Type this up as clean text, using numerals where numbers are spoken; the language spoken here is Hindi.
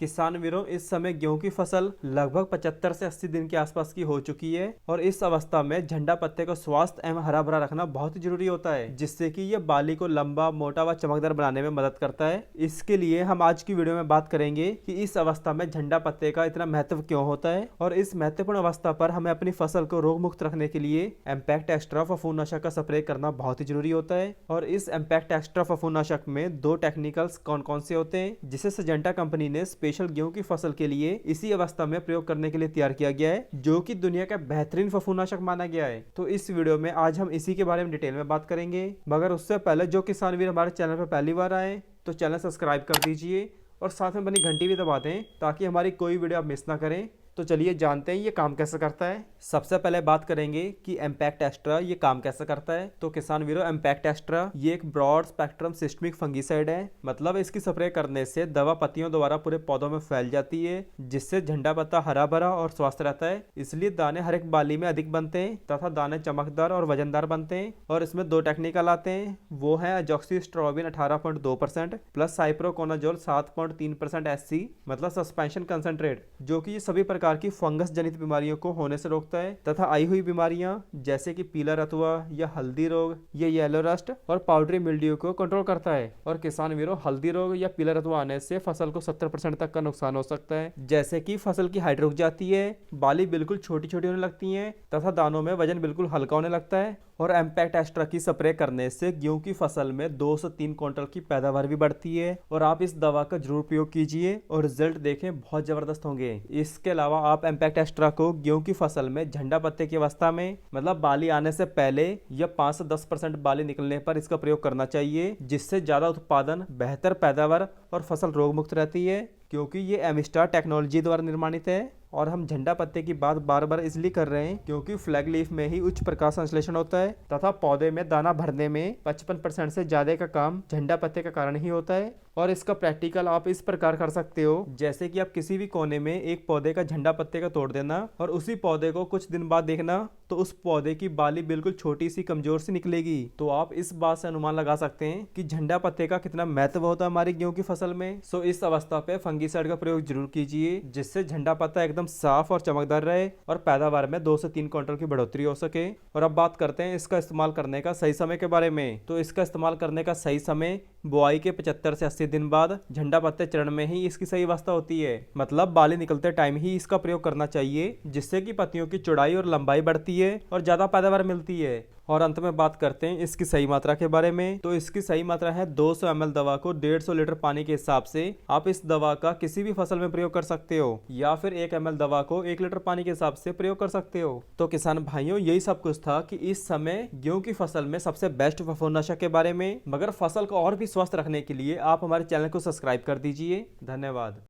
किसान वीरों, इस समय गेहूं की फसल लगभग 75 से 80 दिन के आसपास की हो चुकी है और इस अवस्था में झंडा पत्ते का स्वास्थ्य एवं हरा भरा रखना बहुत ही जरूरी होता है, जिससे कि यह बाली को लंबा, मोटा व चमकदार बनाने में मदद करता है। इसके लिए हम आज की वीडियो में बात करेंगे कि इस अवस्था में झंडा पत्ते का इतना महत्व क्यों होता है और इस महत्वपूर्ण अवस्था पर हमें अपनी फसल को रोग मुक्त रखने के लिए एम्पैक्ट एक्स्ट्रा फफूंदनाशक का स्प्रे करना बहुत ही जरूरी होता है। और इस एम्पैक्ट एक्स्ट्रा फफूंदनाशक में दो टेक्निकल्स कौन कौन से होते हैं, जिसे सिजेंटा कंपनी ने स्पेशल गेहूं की फसल के लिए इसी अवस्था में प्रयोग करने के लिए तैयार किया गया है, जो कि दुनिया का बेहतरीन फफूंदनाशक माना गया है। तो इस वीडियो में आज हम इसी के बारे में डिटेल में बात करेंगे। मगर उससे पहले जो किसान वीर हमारे चैनल पर पहली बार आए तो चैनल सब्सक्राइब कर दीजिए और साथ में बनी घंटी भी दबा दें ताकि हमारी कोई वीडियो आप मिस ना करें। तो चलिए जानते हैं ये काम कैसे करता है। सबसे पहले बात करेंगे कि एम्पैक्ट एक्स्ट्रा ये काम कैसे करता है। तो किसान वीरों, एम्पैक्ट एक्स्ट्रा ये एक ब्रॉड स्पेक्ट्रम सिस्टमिक फंगीसाइड है। मतलब इसकी स्प्रे करने से दवा पत्तियों द्वारा पूरे पौधों में फैल जाती है, जिससे झंडा पत्ता हरा भरा और स्वस्थ रहता है। इसलिए दाने हर एक बाली में अधिक बनते हैं तथा दाने चमकदार और वजनदार बनते हैं। और इसमें दो टेक्निकल आते हैं, वो है अजॉक्सिस्ट्रोबिन 18.2% प्लस साइप्रोकोनाजोल 7.3% SC मतलब सस्पेंशन कंसंट्रेट, जो कि सभी प्रकार की फंगस जनित बीमारियों को होने से रोकता है तथा आई हुई बीमारियां जैसे कि पीला रतुआ या हल्दी रोग या येलो रस्ट और पाउडरी मिल्ड्यू को कंट्रोल करता है। और किसान वीरों, हल्दी रोग या पीला रतुआ आने से फसल को 70% तक का नुकसान हो सकता है, जैसे कि फसल की हाइट रुक जाती है, बाली बिल्कुल छोटी छोटी होने लगती है तथा दानों में वजन बिल्कुल हल्का होने लगता है। और एम्पैक्ट एक्स्ट्रा की स्प्रे करने से गेहूं की फसल में 2 से 3 क्विंटल की पैदावार भी बढ़ती है। और आप इस दवा का जरूर प्रयोग कीजिए और रिजल्ट देखें, बहुत जबरदस्त होंगे। इसके अलावा आप एम्पैक्ट एक्स्ट्रा को गेहूं की फसल में झंडा पत्ते की अवस्था में मतलब बाली आने से पहले या 5 से 10% बाली निकलने पर इसका प्रयोग करना चाहिए, जिससे ज्यादा उत्पादन, बेहतर पैदावार और फसल रोग मुक्त रहती है। क्योंकि ये एमिस्टार टेक्नोलॉजी द्वारा निर्माणित है। और हम झंडा पत्ते की बात बार बार इसलिए कर रहे हैं क्योंकि फ्लैग लीफ में ही उच्च प्रकाश संश्लेषण होता है तथा पौधे में दाना भरने में 55% से ज्यादा का काम झंडा पत्ते का कारण ही होता है। और इसका प्रैक्टिकल आप इस प्रकार कर सकते हो, जैसे कि आप किसी भी कोने में एक पौधे का झंडा पत्ते का तोड़ देना और उसी पौधे को कुछ दिन बाद देखना तो उस पौधे की बाली बिल्कुल छोटी सी, कमजोर सी निकलेगी। तो आप इस बात से अनुमान लगा सकते हैं कि झंडा पत्ते का कितना महत्व होता है हमारी गेहूं की फसल में। सो इस अवस्था पे फंगीसाइड का प्रयोग जरूर कीजिए, जिससे झंडा पत्ता एकदम साफ और चमकदार रहे और पैदावार में 2 से 3 क्विंटल की बढ़ोतरी हो सके। और अब बात करते हैं इसका इस्तेमाल करने का सही समय के बारे में। तो इसका इस्तेमाल करने का सही समय बुआई के 75 से 80 दिन बाद झंडा पत्ते चरण में ही इसकी सही अवस्था होती है। मतलब बाली निकलते टाइम ही इसका प्रयोग करना चाहिए, जिससे कि पत्तियों की चौड़ाई और लंबाई बढ़ती है और ज्यादा पैदावार मिलती है। और अंत में बात करते हैं इसकी सही मात्रा के बारे में। तो इसकी सही मात्रा है 200 ml दवा को 150 लीटर पानी के हिसाब से आप इस दवा का किसी भी फसल में प्रयोग कर सकते हो, या फिर 1 ml दवा को 1 लीटर पानी के हिसाब से प्रयोग कर सकते हो। तो किसान भाइयों, यही सब कुछ था कि इस समय गेहूं की फसल में सबसे बेस्ट फफूंदनाशक के बारे में। मगर फसल को और भी स्वस्थ रखने के लिए आप हमारे चैनल को सब्सक्राइब कर दीजिए। धन्यवाद।